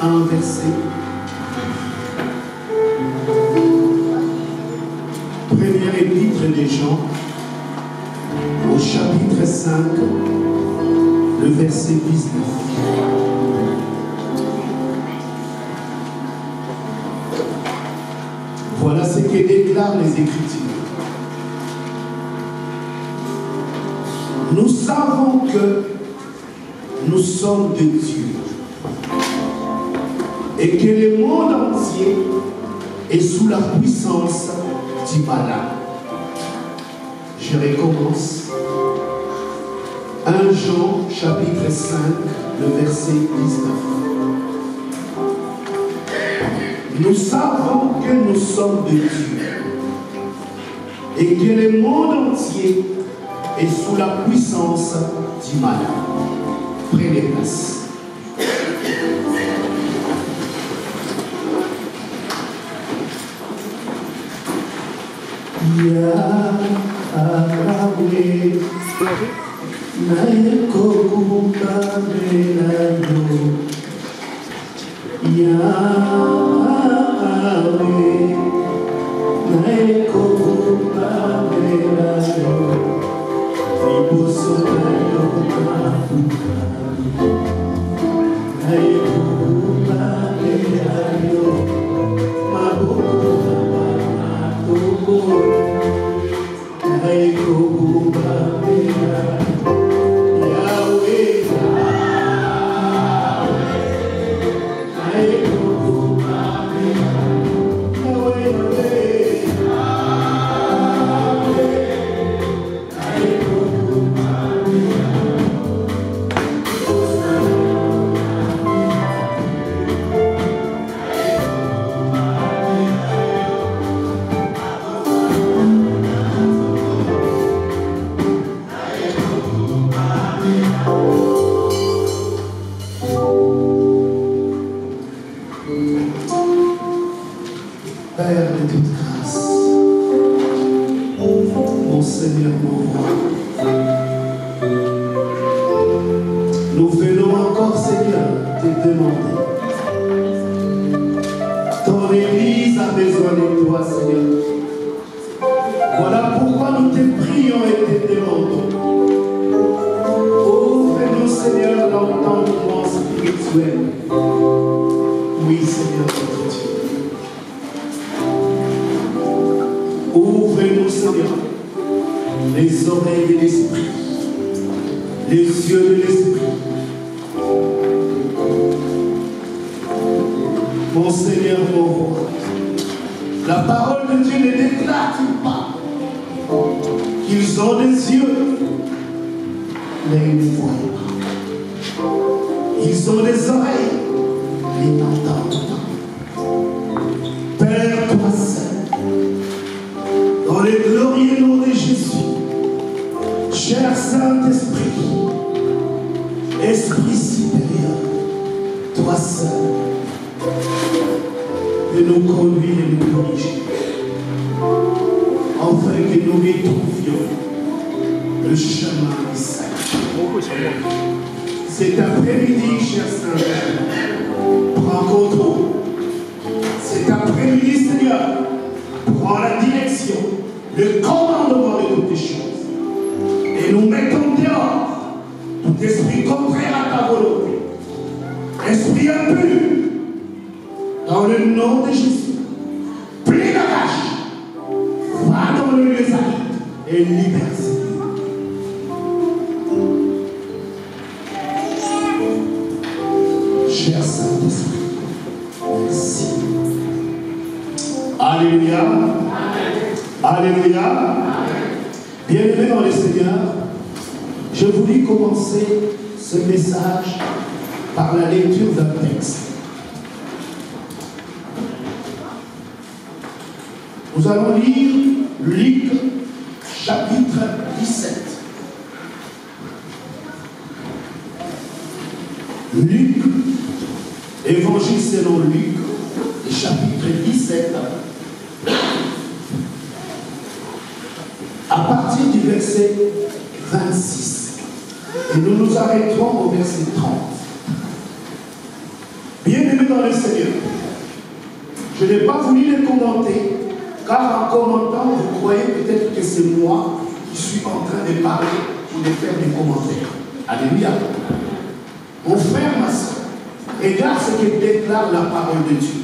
un verset. Première épître des Jean, au chapitre 5, le verset 19. Voilà ce que déclarent les Écritures. Nous savons que nous sommes de Dieu et que le monde entier est sous la puissance du malin. Je recommence. 1 Jean chapitre 5, le verset 19. Nous savons que nous sommes de Dieu et que le monde entier est sous la puissance du malin. Prenez place. Père de toute grâce, mon Seigneur, mon roi, nous venons encore, Seigneur, te demander. Ton Église a besoin de toi, Seigneur. Voilà pourquoi nous te prions et te demandons. Ouvre-nous, Seigneur, l'entendement spirituel. Oui, Seigneur, notre Dieu. Ouvre-nous, Seigneur, les oreilles de l'esprit, les yeux de l'esprit. Mon Seigneur, mon roi, la parole de Dieu ne déclare-t-il pas qu'ils ont des yeux, mais ils ne voient pas. Ils ont des oreilles, mais ils n'entendent pas. Père, toi seul, dans le glorieux nom de Jésus, cher Saint-Esprit, Esprit supérieur, toi seul, de nous conduire et nous corriger, afin que nous retrouvions le chemin du salut. Cet après-midi, cher Saint-Esprit, prends contrôle. Cet après-midi, Seigneur, prends la direction, le commandement de toutes les choses. Et nous mettons dehors tout esprit contraire à ta volonté. Esprit impur, dans le nom de Jésus. Plie la vache, va dans le lieu aride et libère. Cher Saint-Esprit, merci. Alléluia. Alléluia. Bienvenue dans le Seigneur. Je voulais commencer ce message par la lecture d'un texte. Nous allons lire Luc, chapitre 17. Luc, Évangile selon Luc, chapitre 17. À partir du verset 26. Et nous nous arrêterons au verset 30. Bien-aimés dans dans le Seigneur, je n'ai pas voulu les commenter, car en commentant, vous croyez peut-être que c'est moi qui suis en train de parler ou de faire des commentaires. Alléluia. Mon frère, ma soeur, regarde ce que déclare la parole de Dieu.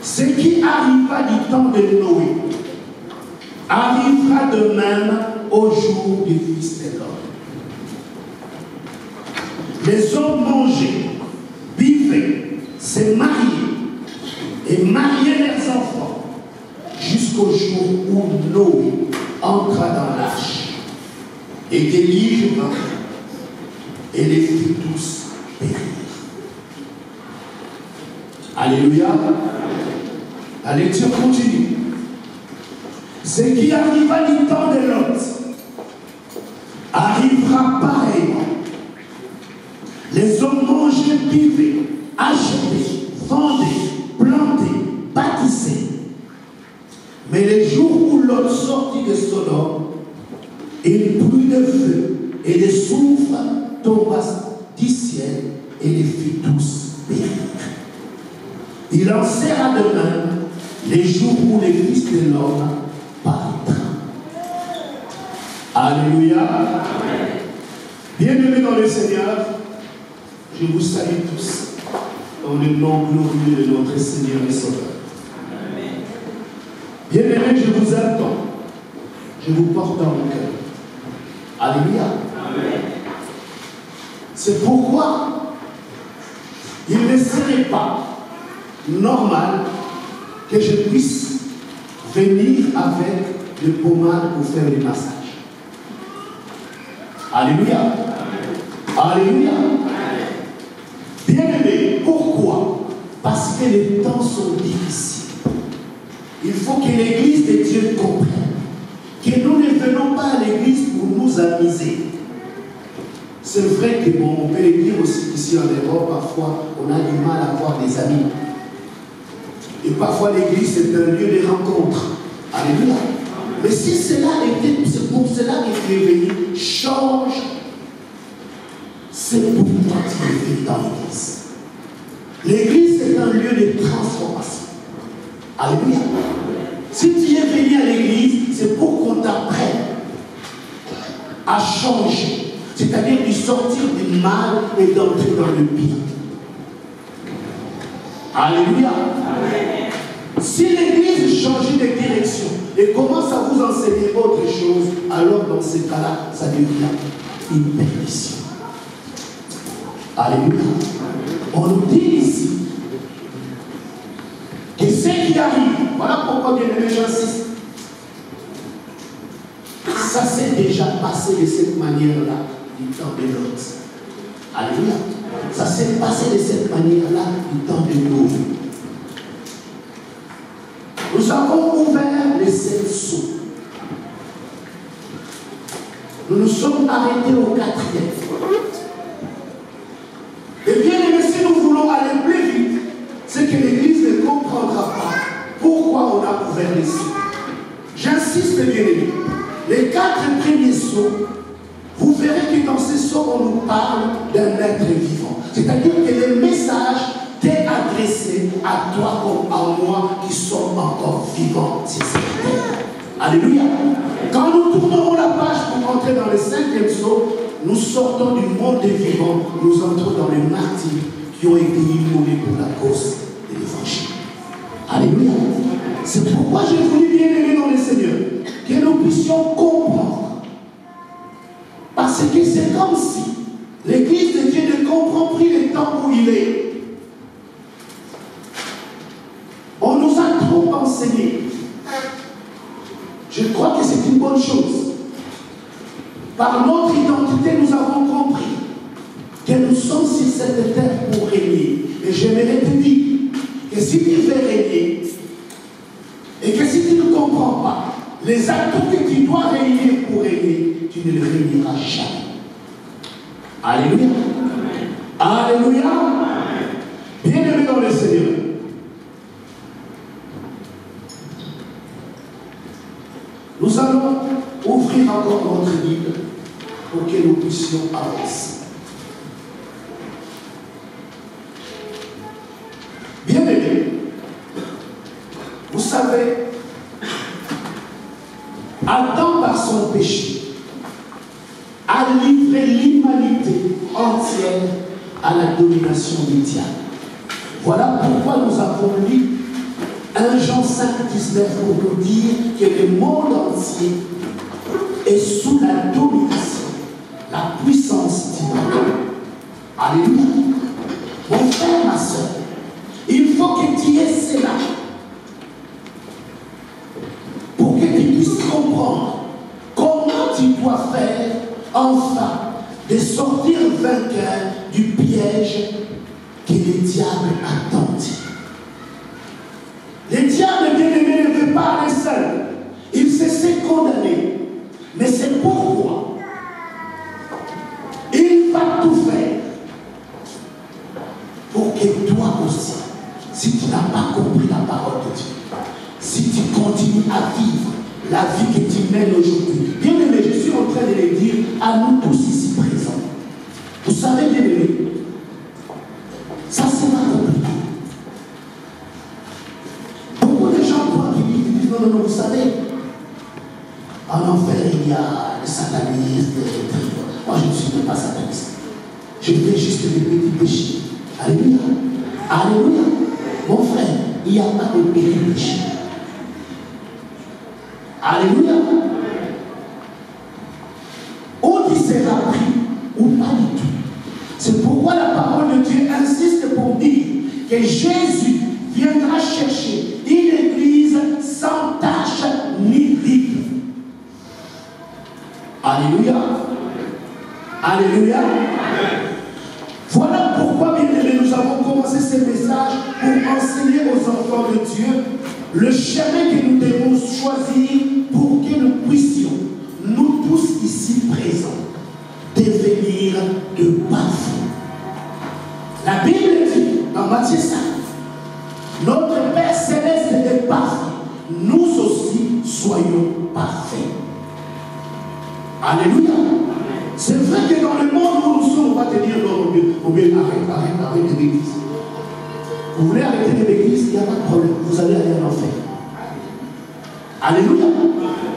Ce qui arriva du temps de Noé arrivera de même au jour du Fils de l'homme. Les hommes mangeaient, buvaient, se mariaient et mariaient leurs enfants jusqu'au jour où Noé entra dans l'arche et que l'île vint et les fit tous périr. Alléluia. La lecture continue. Ce qui arriva du temps de Lot arrivera pareillement. Les hommes mangeaient, buvaient, achetaient, vendaient, plantaient, bâtissaient. Mais les jours où Lot sortit de Sodome, il plut de feu et de soufre tomba du ciel et les fit tous périr. Il en sera de même les jours où les fils de l'homme paraîtra. Alléluia. Bien-aimés dans le Seigneur, je vous salue tous dans le nom glorieux de notre Seigneur et Sauveur. Bien-aimés, je vous attends. Je vous porte dans mon cœur. Alléluia. C'est pourquoi il ne serait pas normal que je puisse venir avec le pommade pour faire le massage. Alléluia. Alléluia. Bien-aimé, pourquoi? Parce que les temps sont difficiles. Il faut que l'Église de Dieu comprenne que nous ne venons pas à l'Église pour nous amuser. C'est vrai que bon, on peut le dire aussi ici en Europe, parfois on a du mal à avoir des amis. Et parfois l'église c'est un lieu de rencontre. Alléluia. Mais si cela était, c'est pour cela que tu es venu, change. C'est pour toi que tu es venu dans l'église. L'église c'est un lieu de transformation. Alléluia. Si tu es venu à l'église, c'est pour qu'on t'apprenne à changer. C'est-à-dire de sortir du mal et d'entrer dans le bien. Alléluia. Si l'église change de direction et commence à vous enseigner autre chose, alors dans ce cas-là, ça devient une perdition. Alléluia. On nous dit ici que ce qui arrive, voilà pourquoi bien aimé j'insiste, ça s'est déjà passé de cette manière-là du temps de Lot. Alléluia. Ça s'est passé de cette manière-là du temps de Noé. Nous avons ouvert les 7 sceaux. Nous nous sommes arrêtés au 4e. Et bien aimé, si nous voulons aller plus vite, c'est que l'Église ne comprendra pas pourquoi on a ouvert les sceaux. J'insiste bien aimé. Les 4 premiers sceaux, vous verrez que dans ces sceaux, on nous parle d'un être vivant. C'est-à-dire que le message t'est adressé à toi comme à moi qui sommes encore vivants. C'est certain. Alléluia. Quand nous tournerons la page pour entrer dans le 5e sceau, nous sortons du monde des vivants, nous entrons dans les martyrs qui ont été immolés pour la cause de l'évangile. Alléluia. C'est pourquoi j'ai voulu bien aimer dans le Seigneur, que nous puissions comprendre. Parce que c'est comme si l'Église de Dieu ne comprend plus le temps où il est. On nous a trop enseigné. Je crois que c'est une bonne chose. Par notre identité, nous avons compris que nous sommes sur cette terre pour régner. Et j'aimerais te dire que si tu veux régner, et que si tu ne comprends pas les actes que tu dois régner pour régner, tu ne le régneras jamais. Alléluia. Alléluia. Bien-aimés dans le Seigneur. Nous allons ouvrir encore notre Bible pour que nous puissions avancer. savez, Adam, par son péché, a livré l'humanité entière à la domination du diable. Voilà pourquoi nous avons lu 1 Jean 5, 19 pour nous dire que le monde entier est sous la domination, la puissance divine. Alléluia. Mon frère, ma soeur, il faut que tu aies cela pour que tu puisses comprendre comment tu dois faire enfin de sortir vainqueur du piège que le diable a tenté. Le diable, bien-aimé, ne veut pas aller seul. Il se sait condamné. Mais c'est pourquoi il va tout faire pour que toi aussi, si tu n'as pas compris la parole de Dieu, si tu continues à vivre la vie que tu mènes aujourd'hui, bien-aimé, je suis en train de le dire à nous tous ici présents. Vous savez, bien-aimé, ça c'est pas compliqué. Beaucoup de gens croient qu'ils disent non, non, non, vous savez, en enfer il y a les satanistes, les tribunaux. Moi je ne suis même pas sataniste. Je fais juste des petits péchés. Alléluia. Alléluia. Mon frère, il n'y a pas de petits péchés. Alléluia. Ou tu seras pris, ou pas du tout. C'est pourquoi la parole de Dieu insiste pour dire que Jésus viendra chercher une église sans tache ni ride. Alléluia. Alléluia. Voilà pourquoi, bien aimés, nous avons commencé ce message pour enseigner aux enfants de Dieu le chemin que nous devons choisir pour que nous puissions, nous tous ici présents, devenir de parfaits. La Bible dit dans Matthieu 5, notre Père Céleste est parfait, nous aussi soyons parfaits. Alléluia. C'est vrai que dans le monde où nous sommes, on va te dire non, mon Dieu, arrête de l'église. Vous voulez arrêter de l'église, il n'y a pas de problème, vous allez aller en enfer. Alléluia.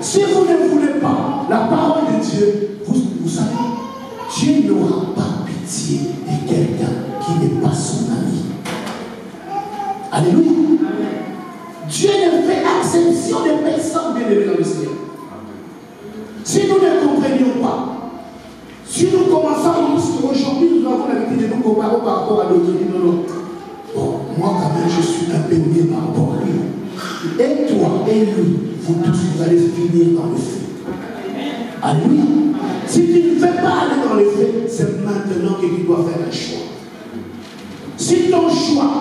Si vous ne voulez pas la parole de Dieu, vous savez, Dieu n'aura pas pitié de quelqu'un qui n'est pas son ami. Alléluia. Dieu ne fait exception de personne, bien aimé dans le Seigneur. Si nous ne comprenions pas, si nous commençons, aujourd'hui nous avons l'habitude de nous comparer par rapport à d'autres, non, non. Bon, moi quand même je suis un peu mieux par rapport à lui. Et toi et lui, vous tous vous allez finir dans le feu. Alléluia. Si tu ne veux pas aller dans le feu, c'est maintenant que tu dois faire un choix. Si ton choix,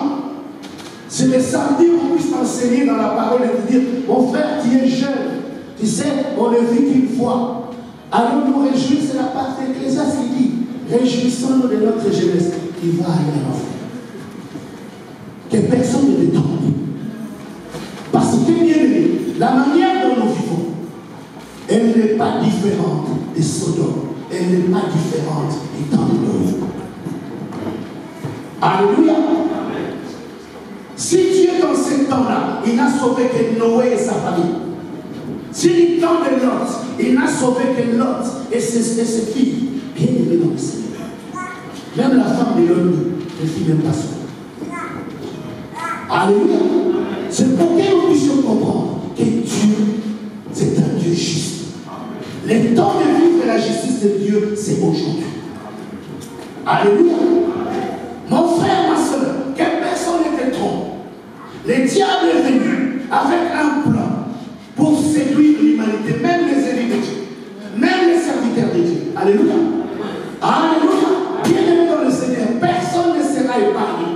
c'est de samedi qu'on puisse t'enseigner dans la parole et te dire, mon frère, tu es jeune, tu sais, on ne vit qu'une fois. Alors nous réjouir, c'est la part d'Ecclésiaste qui dit, réjouissons-nous de notre jeunesse, qui va aller en enfer. Que personne ne te trompe. Parce que, bien aimé, la manière dont nous vivons, elle n'est pas différente de Sodome. Elle n'est pas différente du temps de Noé. Alléluia. Si Dieu dans ce temps-là, il n'a sauvé que Noé et sa famille. Si du temps de Lot, il n'a sauvé que Lot et ses filles, bien aimés dans le Seigneur. Même la femme de Lot ne fit même pas sauver. Alléluia. C'est pour que nous puissions comprendre que Dieu, c'est un Dieu juste. Le temps de vivre la justice de Dieu, c'est aujourd'hui. Alléluia. Mon frère, ma soeur, que personne ne te trompe. Le diable est venu avec un plan pour séduire l'humanité, même les élus de Dieu, même les serviteurs de Dieu. Alléluia. Alléluia. Bien aimé dans le Seigneur, personne ne sera épargné.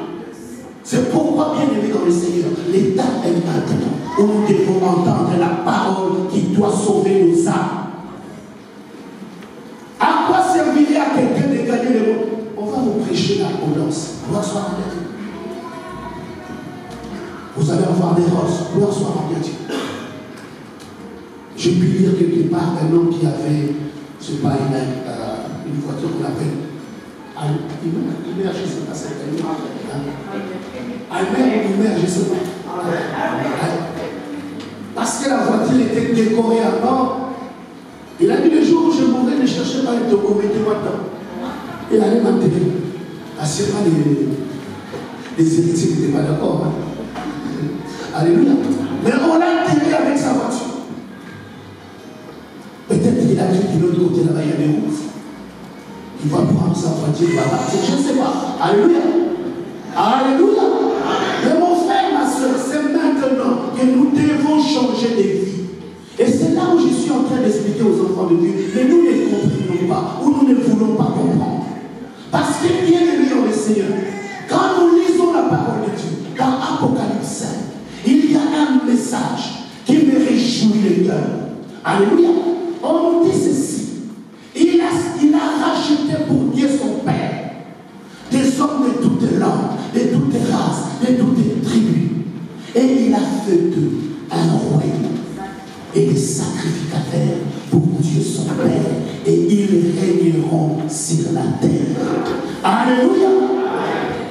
C'est pourquoi, bien aimé dans le Seigneur, l'état est maintenant où nous devons entendre la parole qui doit sauver nos âmes. À quoi servirait à quelqu'un de gagner le monde? On va vous prêcher l'abondance. Gloire soit en Dieu. Vous allez avoir des roses. Gloire soit en Dieu. J'ai pu lire quelque part un homme qui avait, je ne sais pas, une voiture qu'on appelle Almer, je ne sais pas, c'est Almer ou Almer, je ne sais pas. parce que la voiture était décorée à mort. Il a dit le jour où je mourrai, ne cherchez pas les tocos, mettez-moi dedans. Il allait m'enterrer. Assurément, les héritiers n'étaient pas d'accord. Hein. Alléluia. Mais on l'a enterré avec sa voiture. Peut-être qu'il a dit de l'autre côté là-bas, il y a des routes. Il va prendre sa voiture, il va partir, je ne sais pas. Alléluia. Alléluia. Mais mon frère, ma soeur, c'est maintenant que nous devons changer de vie. Et c'est là où je suis en train d'expliquer aux enfants de Dieu. Mais nous ne comprenons pas, ou nous ne voulons pas comprendre. Parce que bien aimé dans le Seigneur, quand nous lisons la parole de Dieu, dans Apocalypse 5, il y a un message qui me réjouit le cœur. Alléluia. On nous dit ceci. Il a racheté pour Dieu son Père des hommes de toutes langues, de toutes races, de toutes tribus. Et il a fait d'eux un royaume et des sacrificateurs pour Dieu son Père. Et ils régneront sur la terre. Alléluia.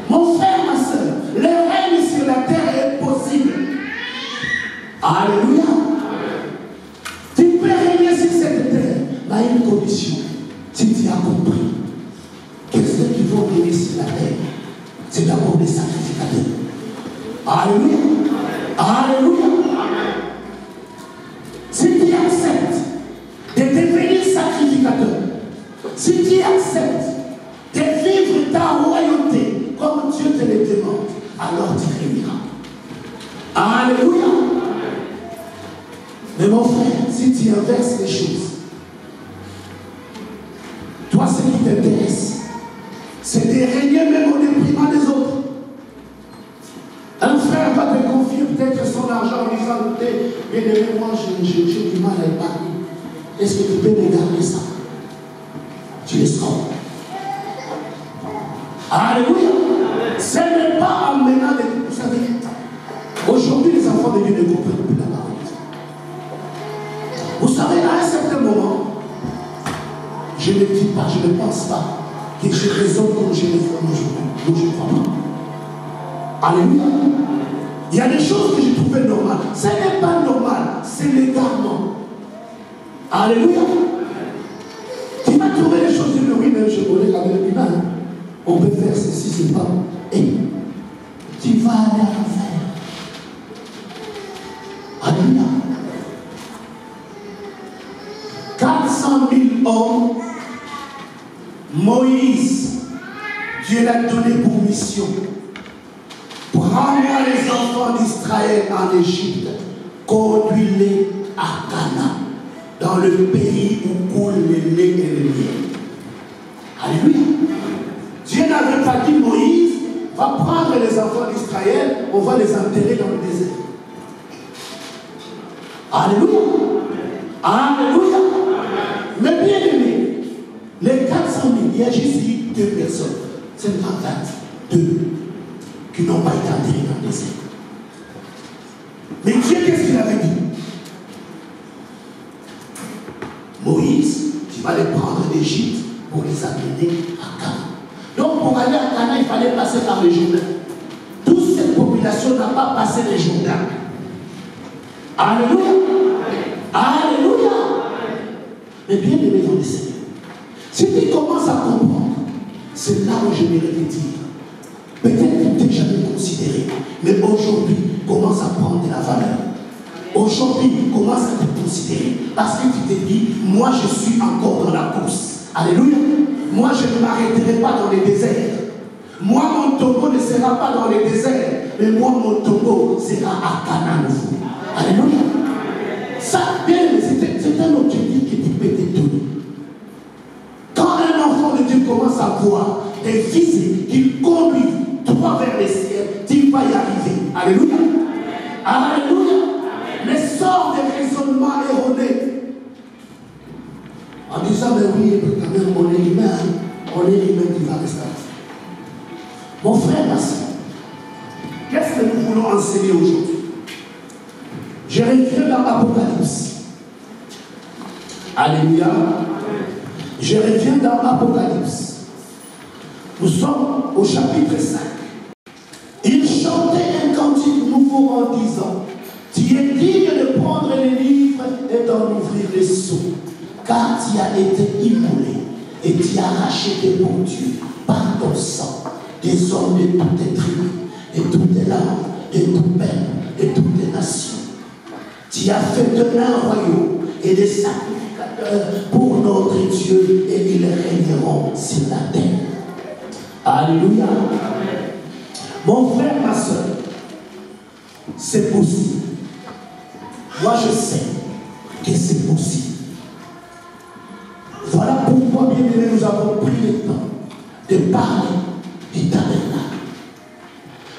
Mon frère, ma soeur, le règne sur la terre est possible. Alléluia. Tu peux régner sur cette terre, mais à une condition. Si tu as compris que ceux qui vont régner sur la terre, c'est d'abord des sacrificateurs. Alléluia. Alléluia. Si tu acceptes de devenir sacrificateur, si tu acceptes de vivre ta royauté comme Dieu te le demande, alors tu régneras. Alléluia. Mais mon frère, si tu inverses les choses, toi, ce qui t'intéresse, c'est de régner même au déprimant des autres. Un frère va te confier peut-être son argent en disant, mais moi, j'ai du mal à épargner. Est-ce que tu peux me garder ça? Tu les sors. Alléluia. Ce n'est pas en menant des... Vous savez, aujourd'hui, les enfants de Dieu ne comprennent plus la parole. Vous savez, à un certain moment, je ne dis pas, je ne pense pas que je raisonne comme je le fais aujourd'hui. Donc je ne crois pas. Alléluia. Il y a des choses que je trouvais normales. Ce n'est pas normal, c'est l'égarement. Alléluia. Tu vas trouver les choses de oui, même je connais avec l'humain. On peut faire ceci, c'est pas. Et tu vas aller à l'enfer. Alléluia. 400 000 hommes, Moïse, Dieu l'a donné pour mission. Prends-moi les enfants d'Israël en Égypte, conduis-les à Canaan, dans le pays où coule le lait et le miel. Alléluia. Dieu n'avait pas dit Moïse va prendre les enfants d'Israël, on va les enterrer dans le désert. Alléluia. Alléluia. Mais bien aimé, les 400 000, il y a juste eu 2 personnes, c'est pas 22, qui n'ont pas été enterrés dans le désert. Mais Dieu, qu'est-ce qu'il avait dit? Moïse, tu vas les prendre d'Égypte pour les amener à Canaan. Donc pour aller à Canaan, il fallait passer par le Jourdain. Toute cette population n'a pas passé le Jourdain. Alléluia. Alléluia. Mais bien aimé dans le Seigneur, si tu commences à comprendre, c'est là où je vais te dire. Peut-être que tu n'es jamais considéré, mais aujourd'hui, commence à prendre de la valeur. Aujourd'hui, commence à te considérer. Parce que tu te dis, moi je suis encore dans la course. Alléluia. Moi je ne m'arrêterai pas dans les déserts. Moi mon tombeau ne sera pas dans les déserts, mais moi mon tombeau sera à Canaan. Alléluia. Ça, bien, c'est un objectif que tu peux te donner. Quand un enfant de Dieu commence à voir des physiques qui conduisent droit vers les ciels, tu vas y arriver. Alléluia. Alléluia. Mais sort des raisonnements erronés. En disant, mais oui, quand même, on est humain. On est humain qui va rester. Mon frère, ma soeur, qu'est-ce que nous voulons enseigner aujourd'hui? Je reviens dans l'Apocalypse. Alléluia. Je reviens dans l'Apocalypse. Nous sommes au chapitre 5. Il chantait un cantique nouveau en disant, tu es digne de prendre car tu as été immolé et tu as racheté pour Dieu par ton sang des hommes de toutes les tribus, de toutes les langues, de tout peuple, de toutes les nations. Tu as fait de l'un royaume et des sacrificateurs pour notre Dieu, et ils régneront sur la terre. Alléluia. Mon frère, ma soeur, c'est possible. Moi, je sais que c'est possible. Voilà pourquoi, bien aimé, nous avons pris le temps de parler du tabernacle.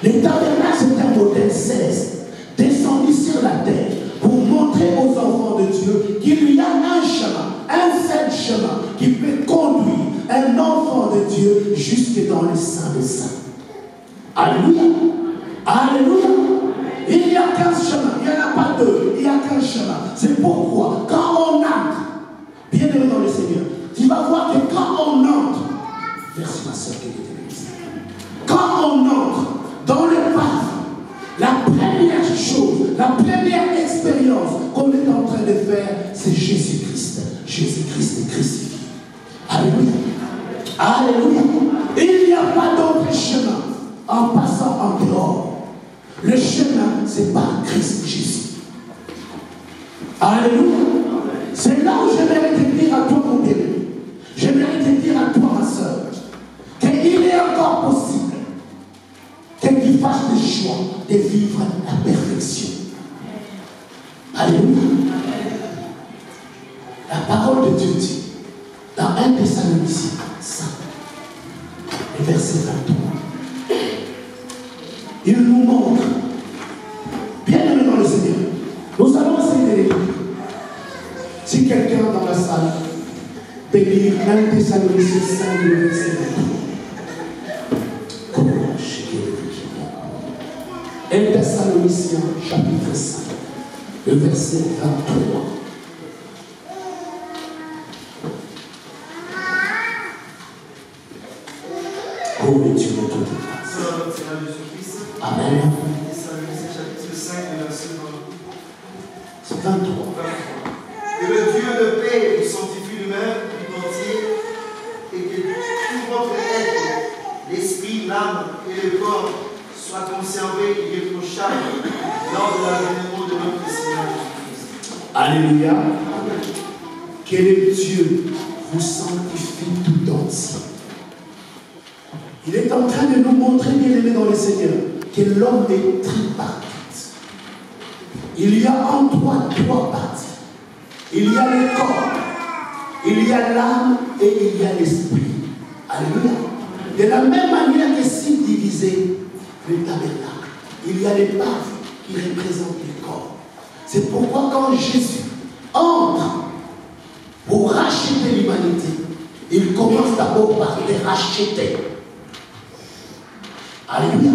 Le tabernacle, c'est un modèle céleste descendu sur la terre pour montrer aux enfants de Dieu qu'il y a un chemin, un seul chemin qui peut conduire un enfant de Dieu jusque dans le sein des saints. Alléluia. Alléluia. Il n'y a qu'un chemin, il n'y en a pas deux, il n'y a qu'un chemin. C'est pourquoi, quand on entre, bien aimé dans le Seigneur, tu vas voir que quand on entre, merci ma soeur qui était bénisse, quand on entre dans le paradis, la première chose, la première expérience qu'on est en train de faire, c'est Jésus-Christ. Jésus-Christ est crucifié. Alléluia. Alléluia. Il n'y a pas d'autre chemin en passant en dehors. Le chemin, c'est par Christ Jésus. Alléluia. C'est là où j'aimerais te dire à toi, mon bien-aimé. J'aimerais te dire à toi, ma soeur, qu'il est encore possible que tu fasses le choix de vivre la perfection. Alléluia. La parole de Dieu dit, dans 1 Thessaloniciens 5, le verset 23, il nous montre, bien aimé dans le Seigneur, nous allons essayer de lire. Si quelqu'un dans la salle peut lire 1 Thessaloniciens 5, le verset 23. 1 Thessaloniciens chapitre 5, le verset 23. Oh, mais Dieu de toute grâce. Amen. Chapitre 5, verset 23. Que le Dieu de paix vous sanctifie lui-même tout entier, et que tout votre être, l'esprit, l'âme et le corps soient conservés irréprochables lors de l'avènement de notre Seigneur Jésus-Christ. Alléluia. Que le Dieu vous sanctifie tout entier. Il est en train de nous montrer, bien aimé dans le Seigneur, que l'homme est tripartite. Il y a en toi trois parties. Il y a le corps, il y a l'âme et il y a l'esprit. Alléluia. De la même manière que si divisé le tabernacle, il y a les parties qui représentent le corps. C'est pourquoi quand Jésus entre pour racheter l'humanité, il commence d'abord par les racheter. Alléluia.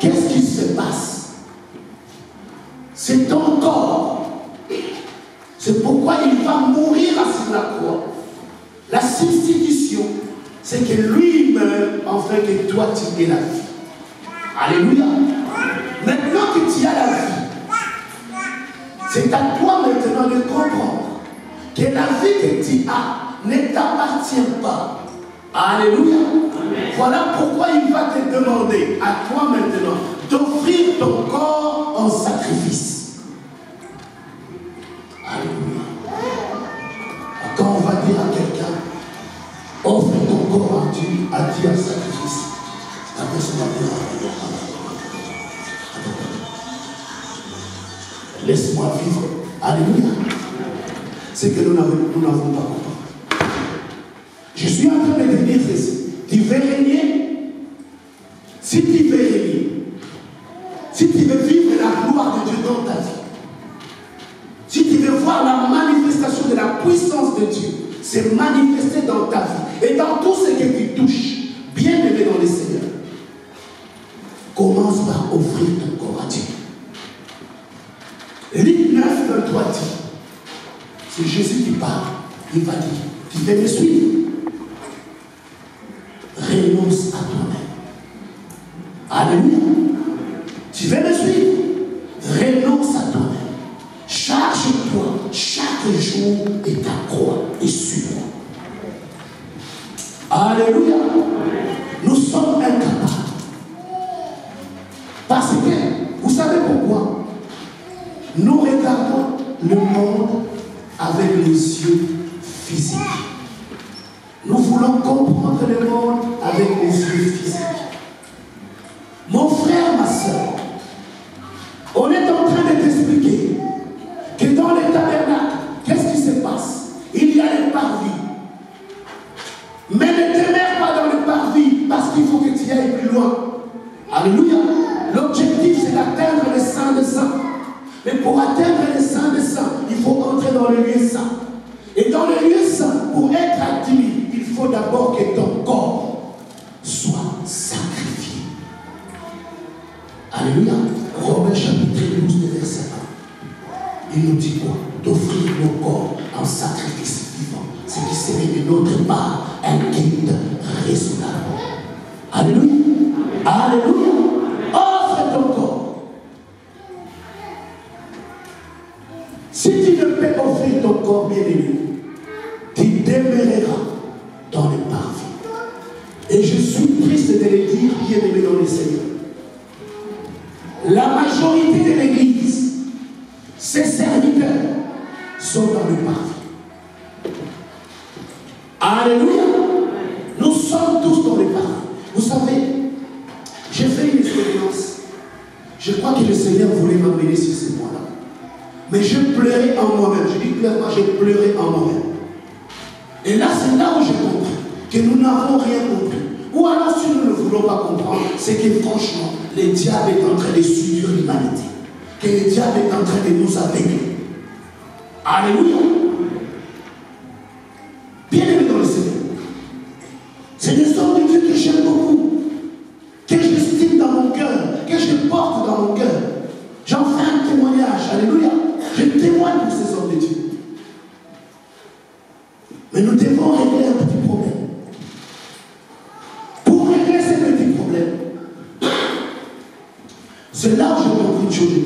Qu'est-ce qui se passe? C'est ton corps. C'est pourquoi il va mourir sur la croix. La substitution, c'est que lui meurt afin que toi tu aies la vie. Alléluia. Maintenant que tu as la vie, c'est à toi maintenant de comprendre que la vie que tu as ne t'appartient pas. Alléluia. Amen. Voilà pourquoi il va te demander à toi maintenant d'offrir ton corps en sacrifice. Alléluia. Quand on va dire à quelqu'un, offre ton corps à Dieu en sacrifice, la personne va dire, laisse-moi vivre. Alléluia. C'est que nous n'avons pas compris. Je suis en train de te dire ceci. Tu veux régner? Si tu veux régner, si tu veux vivre la gloire de Dieu dans ta vie, si tu veux voir la manifestation de la puissance de Dieu se manifester dans ta vie et dans tout ce que tu touches, bien aimé dans le Seigneur, commence par offrir ton corps à Dieu. Luc 9, 23 dit, c'est Jésus qui parle, il va dire, tu veux me suivre? Renonce à toi-même. Alléluia. Tu veux me suivre? Renonce à toi-même. Charge-toi chaque jour et ta Alléluia. Nous sommes incapables. Parce que, vous savez pourquoi? Nous regardons le monde avec les yeux physiques. Nous voulons comprendre le monde avec les yeux physiques. Mon frère, ma soeur, on est en train de t'expliquer que dans les tabernacles, qu'est-ce qui se passe? Il y a les parvis. Mais ne demeure pas dans le parvis parce qu'il faut que tu ailles plus loin. Alléluia. L'objectif, c'est d'atteindre les saints des saints. Mais pour atteindre les saints des saints, il faut entrer dans le lieu saint. Et dans le lieu saint, pour être admis, il faut d'abord que ton corps soit sacrifié. Alléluia. Romains chapitre 12, verset 1. Il nous dit quoi? D'offrir nos corps en sacrifice vivant, ce qui serait de notre part un culte raisonnable. Alléluia. Alléluia. Offre ton corps. Si tu ne peux offrir ton corps, bien aimé, tu demeureras dans le parvis. Et je suis triste de le dire, bien aimé dans le Seigneur. La majorité de l'Église, ses serviteurs, sont dans le parvis. Alléluia. Nous sommes tous dans le parvis. Vous savez, j'ai fait une expérience. Je crois que le Seigneur voulait m'amener sur ce point-là. Mais je pleurais en moi-même. Je dis clairement, j'ai pleuré en moi-même. Et là, c'est là où j'ai compris que nous n'avons rien compris. Ou alors, si nous ne voulons pas comprendre, c'est que franchement, le diable est en train de séduire l'humanité. Que le diable est en train de nous aveugler. Alléluia. Bien aimé dans le Seigneur. C'est des hommes de Dieu que j'aime beaucoup. Que j'estime dans mon cœur. Que je porte dans mon cœur. J'en fais un témoignage. Alléluia. Je témoigne pour ces hommes de Dieu. Mais nous devons régler un petit problème. Pour régler ces petits problèmes, c'est là où j'ai compris une chose. Je dis,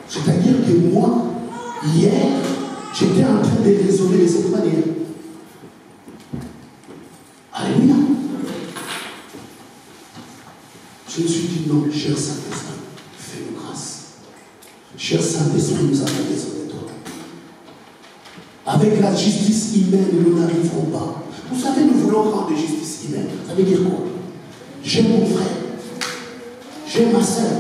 c'est-à-dire que moi, hier, j'étais en train de raisonner de cette manière. Alléluia. Je me suis dit, non, cher Saint-Esprit, fais-nous grâce. Cher Saint-Esprit, nous avons besoin de toi. Avec la justice humaine, nous n'arriverons pas. Vous savez, nous voulons rendre justice humaine. Ça veut dire quoi? J'aime mon frère. J'aime ma soeur.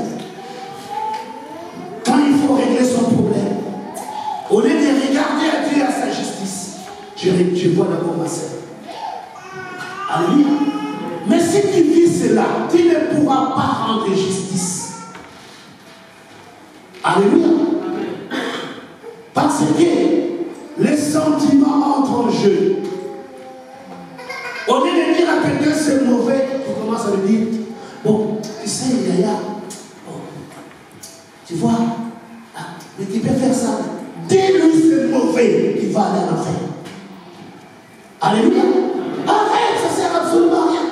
Quand il faut régler son problème, au lieu de regarder à Dieu à sa justice, je vois d'abord ma soeur. Alléluia. Mais si tu vis cela, tu ne pourras pas rendre justice. Alléluia. Parce que les sentiments entrent en jeu. Au lieu de dire à quelqu'un c'est mauvais, tu commences à lui dire, bon, tu sais, Yaya, bon, tu vois, mais tu peux faire ça. Dis-lui c'est mauvais, il va aller en enfer. Alléluia. Arrête, ça ne sert absolument à rien.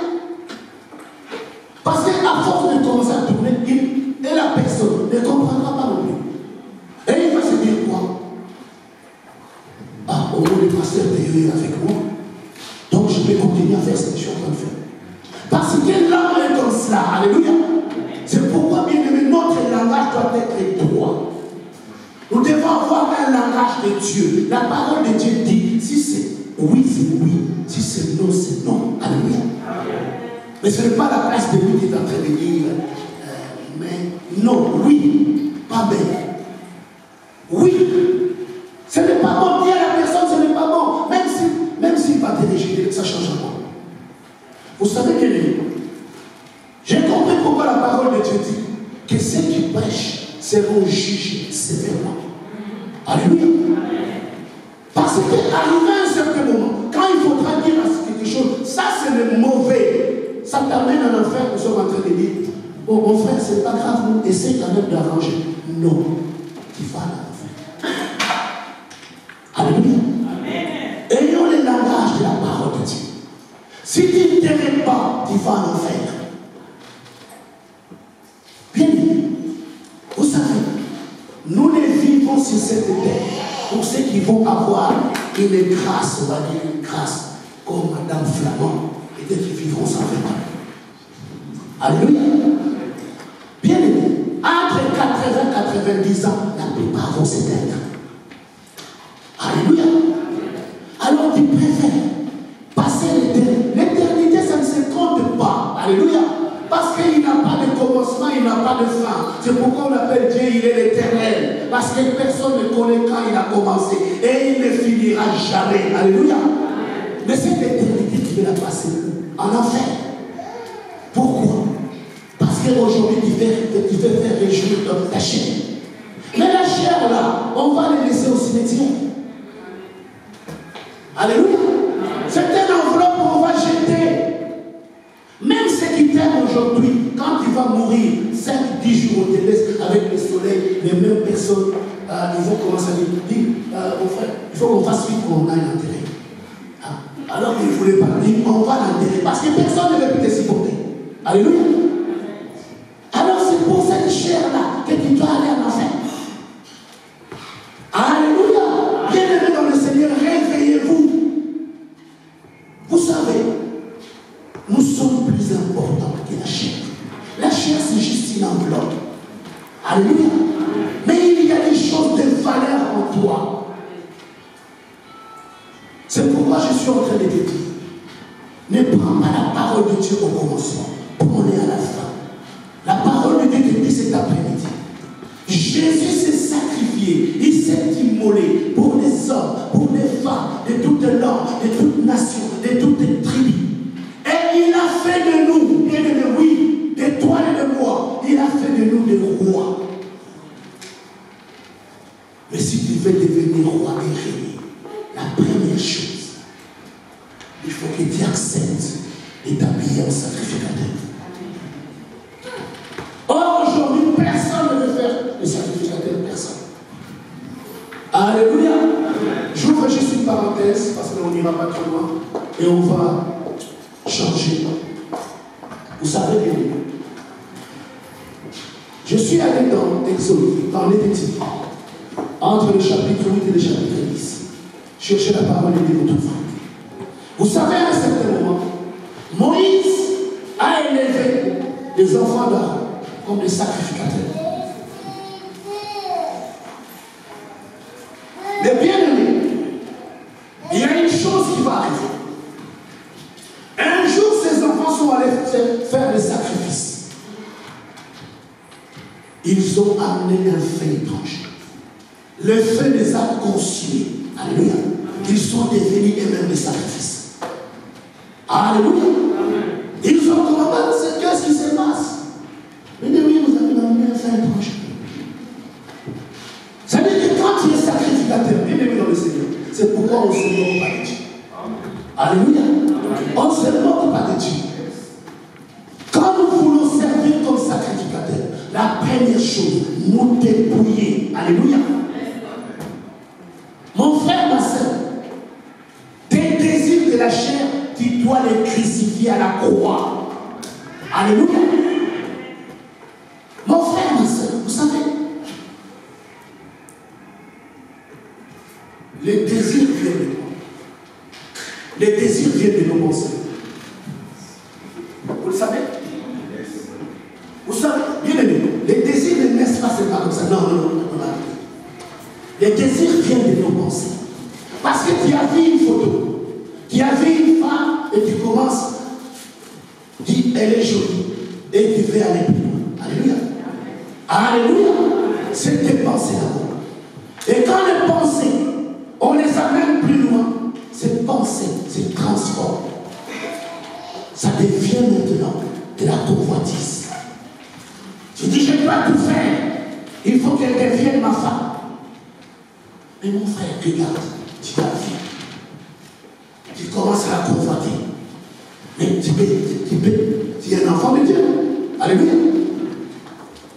Parce qu'à force de commencer à tourner, et la personne ne comprendra pas non plus. Et il va se dire quoi? Au moins le pasteur est avec moi. Donc je vais continuer à faire ce que je suis en train de faire. Parce que l'âme est comme cela. Alléluia. C'est pourquoi, bien aimé, notre langage doit être droit. Nous devons avoir un langage de Dieu. La parole de Dieu dit, si c'est oui, c'est oui. Si c'est non, c'est non. Alléluia. Mais ce n'est pas la place de lui qui est en train de dire, mais non, oui, pas bien. Oui. Ce n'est pas bon. Dire à la personne, ce n'est pas bon. Même s'il va te rejeter, ça change rien. Vous savez que j'ai compris pourquoi la parole de Dieu dit que ceux qui prêchent seront jugés sévèrement. Alléluia. Parce qu'arrivé à un certain moment, quand il faudra dire quelque chose, ça c'est le mauvais, ça t'amène en enfer, nous sommes en train de dire, bon mon frère, c'est pas grave, nous essaye quand même d'arranger. Non, tu vas à l'enfer. Alléluia. Ayons le langage de la parole de Dieu. Si tu ne t'aimes pas, tu vas en enfer. Bien aimé, vous savez, nous ne vivons sur cette terre pour ceux qui vont avoir une grâce, on va dire une grâce comme Madame Flamand, peut-être qu'ils vivront 120 ans. Alléluia. Bien aimé, entre 80 et 90 ans, la plupart vont s'éteindre. Alléluia. Alors tu préfères passer l'éternité. L'éternité, ça ne se compte pas. Alléluia. Parce qu'il n'a pas de commencement, il n'a pas de fin. C'est pourquoi on appelle Dieu, il est l'éternel. Parce que personne ne connaît quand il a commencé. Et il ne finira jamais. Alléluia. Mais cette éternité, tu veux la passer en enfer. Pourquoi? Parce qu'aujourd'hui, tu veux faire réjouir ta chair. Mais la chair, là, on va les laisser au cimetière. Alléluia. C'est une enveloppe qu'on va jeter. Même ceux qui t'aiment aujourd'hui, quand tu vas mourir, 5-10 jours, on te laisse avec le soleil, les mêmes personnes, ils vont commencer à dire, mon frère, il faut qu'on fasse vite qu'on aille l'enterrer. Alors qu'il ne voulait pas dire, on va l'enterrer, parce que personne ne veut plus te supporter. Alléluia. Alors c'est pour cette chair-là que tu dois aller en enfer. Alléluia. Bien-aimés dans le Seigneur, réveillez-vous. Vous savez, nous sommes plus importants que la chair. La chair, c'est juste une enveloppe. Alléluia. Mais il y a des choses de valeur en toi. C'est pourquoi je suis en train de te dire, ne prends pas la parole de Dieu au commencement. Prends-les à la fin. La parole de Dieu te dit cet après-midi. Jésus s'est sacrifié, il s'est immolé pour les hommes, pour les femmes, de toutes langues, de toutes nations, de toutes tribus. Et il a fait de nous, bien aimés, oui, de toi et de moi, il a fait de nous des rois. Mais si tu veux devenir roi et régner, la première chose, il faut que tu acceptes d'établir un sacrificateur. Or, aujourd'hui, personne ne veut faire le sacrificateur, personne. Alléluia. J'ouvre juste une parenthèse, parce qu'on n'ira pas trop loin, et on va changer. Vous savez bien, je suis allé dans Exode, dans Lévitique, entre le chapitre 8 et le chapitre 10. Cherchez la parole de Dieu votre frère. Vous savez, à un certain moment, Moïse a élevé les enfants d'Aaron comme des sacrificateurs. Mais bien aimé, il y a une chose qui va arriver. Un jour, ces enfants sont allés faire des sacrifices. Ils ont amené un feu étrange. Le feu les a consumés. Alléluia. Ils sont devenus eux-mêmes des sacrifices. Alléluia. Ils ont commencé, qu'est-ce qui se passe? Mais oui, vous avez amené un feu étrange. Ça veut dire que quand tu es sacrificateur, bien aimé dans le Seigneur, c'est pourquoi on ne se moque pas de Dieu. Alléluia. On ne se moque pas de Dieu. Quand nous voulons servir comme sacrificateur, la première chose, nous dépouiller. Alléluia. Mon frère, ma soeur, tes désirs de la chair, tu dois les crucifier à la croix. Alléluia. Mon frère, ma soeur, vous savez, les désirs viennent de moi. Les désirs viennent de nos pensées. Vous le savez? Vous savez, bien aimé, les désirs ne naissent pas seulement comme ça. Non. Les désirs viennent de nos pensées. Parce que tu as vu une photo, tu as vu une femme et tu commences, tu dis, elle est jolie, et tu veux aller plus loin. Alléluia. Alléluia. C'est tes pensées d'abord. Et quand les pensées, on les amène plus loin, ces pensées se transforment. Ça devient maintenant de la convoitise. Tu dis, je dois tout faire. Il faut qu'elle devienne ma femme. Mais mon frère, regarde, tu vas vivre. Tu commences à la convoiter. Mais tu es un enfant de Dieu. Alléluia.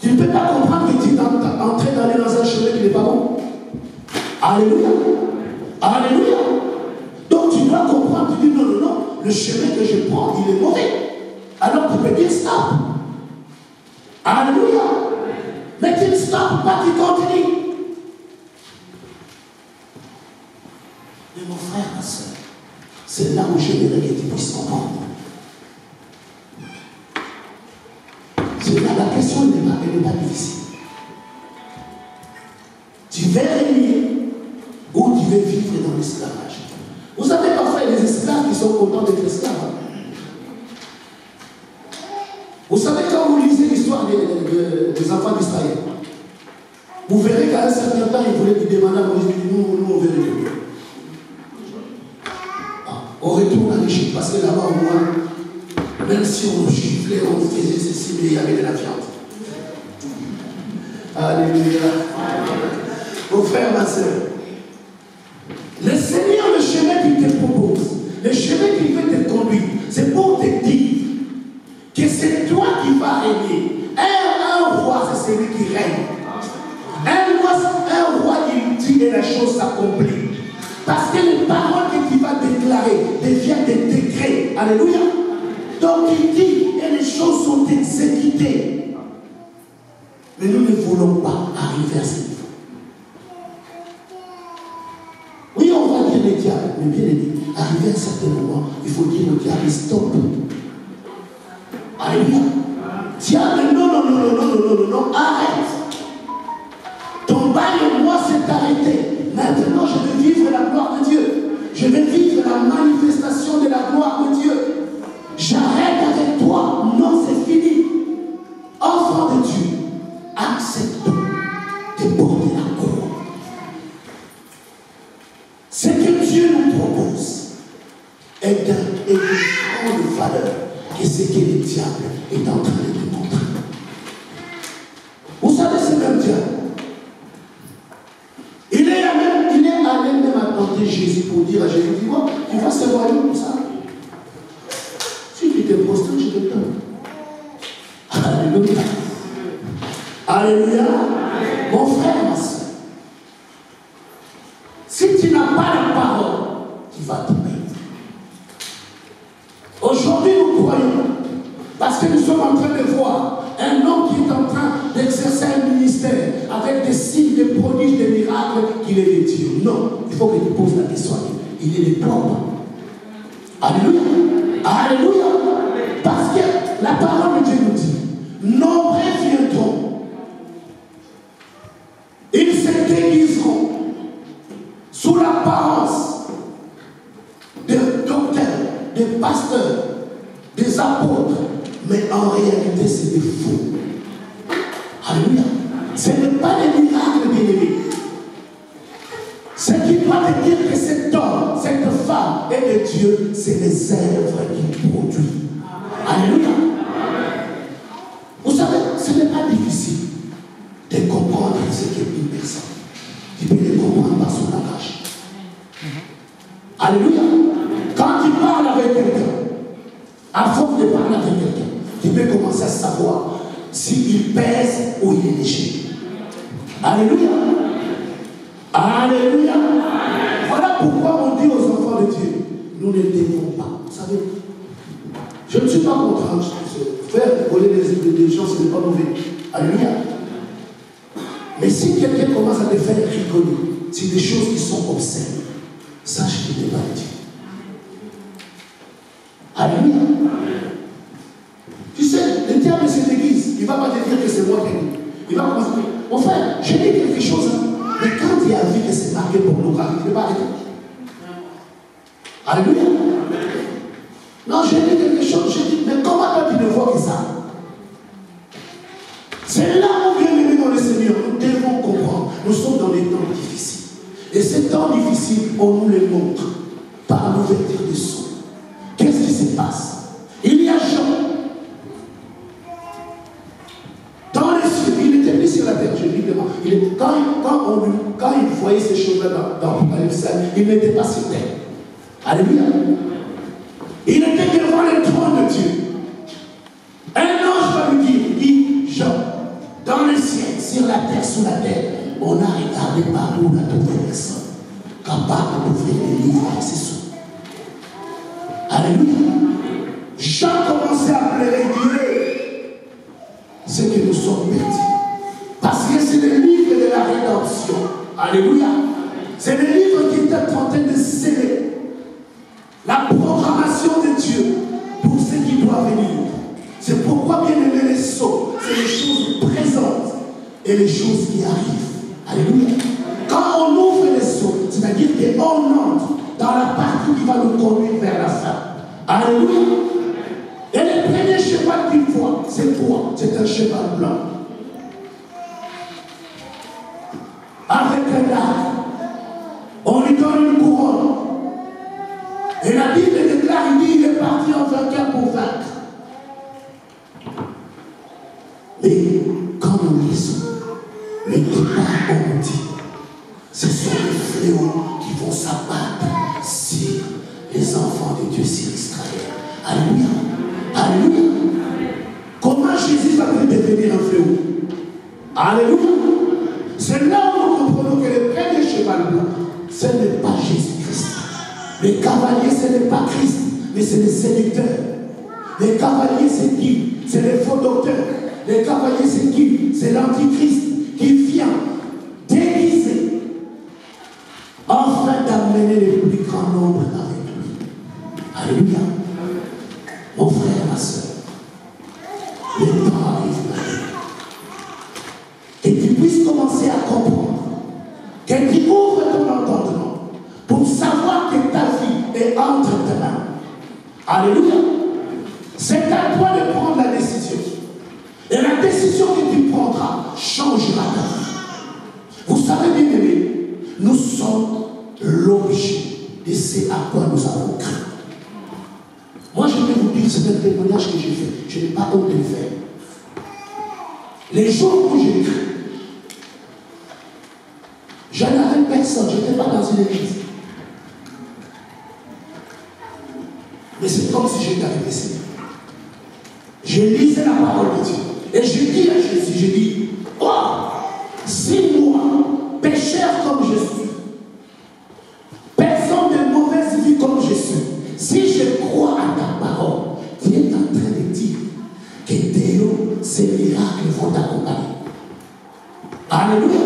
Tu ne peux pas comprendre que tu es en train d'aller dans un chemin qui n'est pas bon. Alléluia. Alléluia. Donc tu dois comprendre, tu dis non, le chemin que je prends, il est mauvais. Alors tu peux dire stop. Alléluia. Mais tu ne stoppes pas, tu continues. Mais mon frère, ma soeur, C'est là où j'aimerais que tu puisses comprendre. C'est là, la question n'est pas difficile. Tu veux régner ou tu veux vivre dans l'esclavage. Vous savez, parfois, il y a des esclaves qui sont contents d'être esclaves. Vous savez, quand vous lisez l'histoire des enfants d'Israël, vous verrez qu'à un certain temps, ils voulaient lui demander à Moïse, nous on veut le Dieu. On retourne en Égypte parce que là-bas, au moins, même si on giflait, on faisait ceci, mais il y avait de la viande. Alléluia. Mon frère, ma soeur, le Seigneur, le chemin qu'il te propose, le chemin qu'il veut te conduire, c'est pour te dire que c'est toi qui vas régner. Un roi, c'est celui qui règne. Un roi, il dit et la chose s'accomplit. Parce que les paroles que tu vas déclarer deviennent des décrets. Alléluia. Donc il dit et les choses sont exécutées. Mais nous ne voulons pas arriver à ce niveau. Oui, on va dire le diable, mais bien aimé, arrivé à un certain moment, il faut dire au diable stop. Alléluia. Diable, non, arrête. Ton bail, moi, s'est arrêté. Maintenant, je vais vivre la gloire de Dieu. Je vais vivre la manifestation de la gloire de Dieu. J'arrête avec toi. Non, c'est fini. Enfant de Dieu, accepte de porter la couronne. Ce que Dieu nous propose est d'une grande valeur que ce que le diable est en train de nous montrer. Vous savez, c'est même diable. Il est allé même attendre Jésus pour dire à Jésus, dis-moi, tu vas se voir comme ça. Si tu te prosternes, je te donne. Alléluia. Alléluia. Mon frère, ma soeur, si tu n'as pas la parole, tu vas te perdre. Aujourd'hui, nous croyons, parce que nous sommes en train de voir un homme qui est en train d'exercer un ministère avec des signes, des prodiges, des miracles, qu'il est le Dieu. Non, il faut que tu poses la question. Il est le propre. Alléluia. Alléluia. Parce que la parole de Dieu nous dit, nombreux viendront. Ils se déguiseront sous l'apparence de docteurs, de pasteurs, des apôtres. Mais en réalité, c'est des faux. Alléluia. Ce n'est pas des miracles, bien-aimés. Ce qui doit te dire que cet homme, cette femme est de Dieu, c'est les œuvres qu'il produit. Alléluia. Vous savez, ce n'est pas difficile de comprendre ce qu'est une personne. Tu peux le comprendre par son langage. Alléluia. Quand tu parles avec quelqu'un, à force de parler avec quelqu'un, tu peux commencer à savoir s'il pèse ou il est léger. Alléluia. Alléluia. Voilà pourquoi on dit aux enfants de Dieu, nous ne devons pas. Vous savez, je ne suis pas contre faire voler les gens, ce n'est pas mauvais. Alléluia. Mais si quelqu'un commence à te faire rigoler, c'est des choses qui sont obscènes, sache qu'il n'est pas Dieu. Alléluia. Tu sais, le diable se déguise. Il ne va pas te dire que c'est moi qui ai dit. Il va commencer à dire, mon frère, j'ai dit quelque chose, mais quand il a vu que c'est marqué pornographique, il ne peut pas arrêter. Alléluia. Non, j'ai dit quelque chose, j'ai dit, mais comment toi tu ne vois que ça? C'est là où bien aimé dans le Seigneur, nous devons comprendre. Nous sommes dans des temps difficiles. Et ces temps difficiles, on nous les montre par l'ouverture des sceaux. Qu'est-ce qui se passe? Il y a Jean. Dans les cieux, il était mis sur la terre, je dis devant. Quand il voyait ces choses-là dans l'Apocalypse, il n'était pas sur terre. Alléluia. Il était devant le trône de Dieu. Un ange va lui dire, il dit, Jean, dans le ciel, sur la terre, sous la terre, on a regardé partout, on a trouvé personne capable d'ouvrir les livres avec ses sous. Alléluia. Jean commençait à pleurer Dieu. C'est que nous sommes perdus. Parce que c'est le livre de la rédemption. Alléluia. C'est le livre qui est en train de sceller. La sceaux, c'est les choses présentes et les choses qui arrivent. Alléluia. Quand on ouvre les sceaux, c'est-à-dire qu'on entre dans la partie qui va nous conduire vers la fin. Alléluia. Et le premier cheval qu'il voit, c'est quoi? C'est un cheval blanc. Avec un arc. On lui donne une couronne. Et la Bible déclare, il dit, il est parti en vainqueur pour vaincre. Mais quand nous lisons, les départ ont dit, ce sont les fléaux qui vont s'abattre sur les enfants de Dieu, sur Israël. Alléluia. Alléluia. Comment Jésus va-t-il devenir un fléau? Alléluia. C'est là où nous comprenons que le premier cheval blanc, ce n'est pas Jésus-Christ. Les cavaliers, ce n'est pas Christ, mais c'est les séducteurs. Les cavaliers, c'est qui? C'est les faux docteurs. Les cavaliers, c'est qui? C'est l'antichrist qui vient déguisé afin d'amener le plus grand nombre avec lui. Alléluia. Mon frère, ma soeur, le temps arrive maintenant. Que tu puisses commencer à comprendre, que tu ouvres ton entendement pour savoir que ta vie est entre tes mains. Alléluia. C'est à toi de prendre la décision. Et la décision que tu prendras changera ta vie. Vous savez bien aimé, nous sommes l'objet de ce à quoi nous avons cru. Moi je vais vous dire, c'est un témoignage que j'ai fait. Je n'ai pas honte de le faire. Les jours où j'ai cru, je n'avais personne, je n'étais pas dans une église. Mais c'est comme si j'étais avec les Seigneurs. Je lisais la parole de Dieu. Et je dis à Jésus, je dis, oh, si moi, pécheur comme je suis, personne de mauvaise vie comme je suis, si je crois à ta parole, tu es en train de dire que Dieu, ces miracles vont t'accompagner. Alléluia.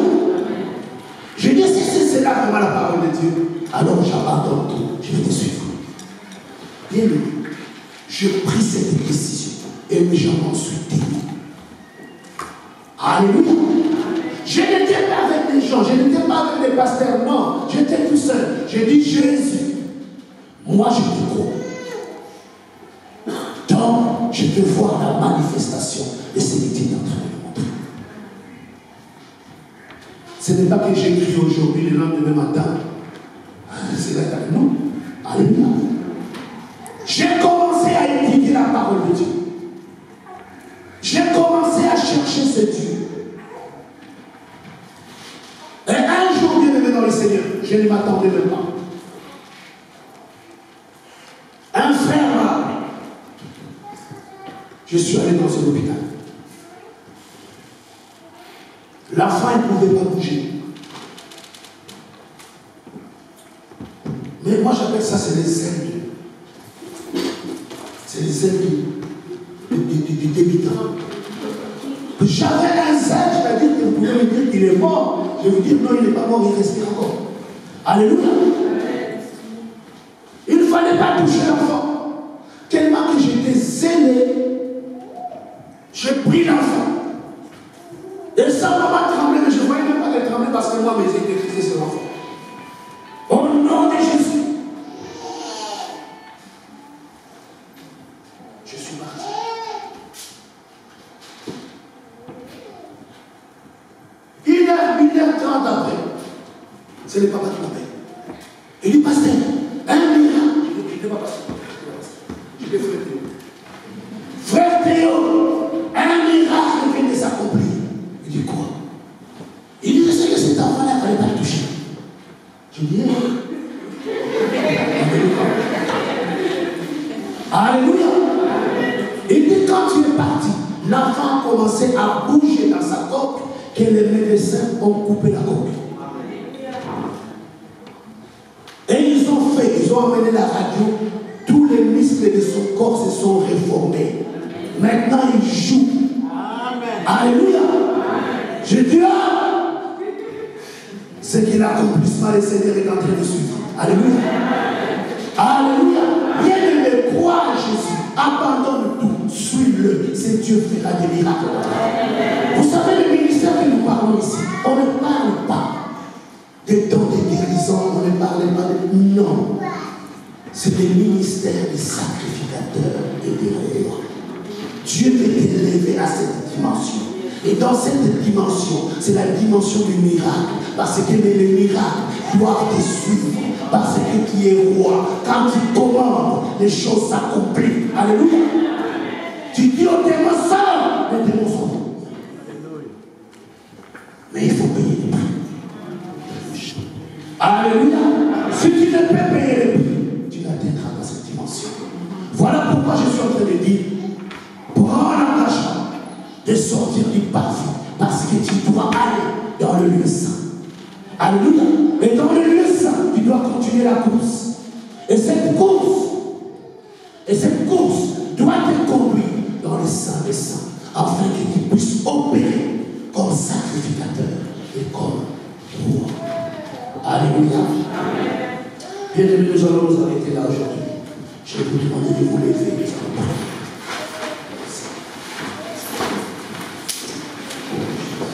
Je dis, si c'est cela vraiment la parole de Dieu, alors j'abandonne tout, je vais te suivre. Bien aimé, je pris cette décision et j'en suis témoin. Alléluia. Je n'étais pas avec les gens, je n'étais pas avec les pasteurs, non, j'étais tout seul. J'ai dit, Jésus, moi je te crois. Donc, je peux voir la manifestation de ce que tu es en train de montrer. Ce n'est pas que j'écris aujourd'hui, le lendemain matin. C'est là avec nous. Alléluia. J'ai commencé à étudier la parole de Dieu. J'ai commencé à chercher ce Dieu. Et un jour, bien aimé dans le Seigneur, je ne m'attendais même pas. Un frère là, je suis allé dans un hôpital. L'enfant, il ne pouvait pas bouger. Mais moi, j'appelle ça, c'est les ailes. C'est les ailes du débutant. J'avais un zèle, c'est-à-dire que vous pouvez me dire qu'il est mort. Je vais vous dire, non, il n'est pas mort, il respire encore. Alléluia. Il ne fallait pas toucher l'enfant. Tellement que j'étais zélé, j'ai pris l'enfant. Et ça m'a tremblé, mais je ne voyais même pas les trembler parce que moi, mes yeux étaient fixés sur l'enfant. Au nom de Jésus, je suis parti. Une heure 30 après, c'est le papa qui m'appelle. Il dit, pasteur, un miracle. Je ne dis pas pasteur. Je dis frère Théo. Frère Théo, un miracle vient de s'accomplir. Il dit quoi? Il dit, je sais que cet enfant-là, il ne fallait pas le toucher. Je dis, Alléluia. Il dit, quand tu es parti, l'enfant a commencé à bouger dans sa coque, que les médecins ont coupé la coque. Et ils ont amené la radio, tous les muscles de son corps se sont réformés. Maintenant, il joue. Amen. Alléluia. Je dis, c'est que l'accomplissement du Seigneur est en train de suivre. Alléluia. Alléluia. Bien aimé, crois à Jésus. Abandonne tout. Suis-le. prie-le, c'est Dieu fera des miracles. Vous savez, le ministère que nous parlons ici, on ne parle pas des dons de guérison, on ne parle pas de... Non. C'est le ministère des sacrificateurs et des rois. Dieu veut t'élever à cette dimension. Et dans cette dimension, c'est la dimension du miracle. Parce que les miracles doivent te suivre. Parce que tu es roi. Quand tu commandes, les choses s'accomplissent. Alléluia. Tu dis aux démons, sors, les démons sont. Mais il faut payer les prix. Alléluia. Si tu ne peux payer les prix, tu n'atteindras pas cette dimension. Voilà pourquoi je suis en train de dire, prends l'engagement de sortir du passé, parce que tu dois aller dans le lieu saint. Alléluia. Et dans le lieu saint, tu dois continuer la course. Et cette course doit te conduire dans le saint des saints, afin que tu puisses opérer comme sacrificateur et comme roi. Alléluia. Bien-aimés, nous allons nous arrêter là aujourd'hui. Je vais vous demander de vous lever.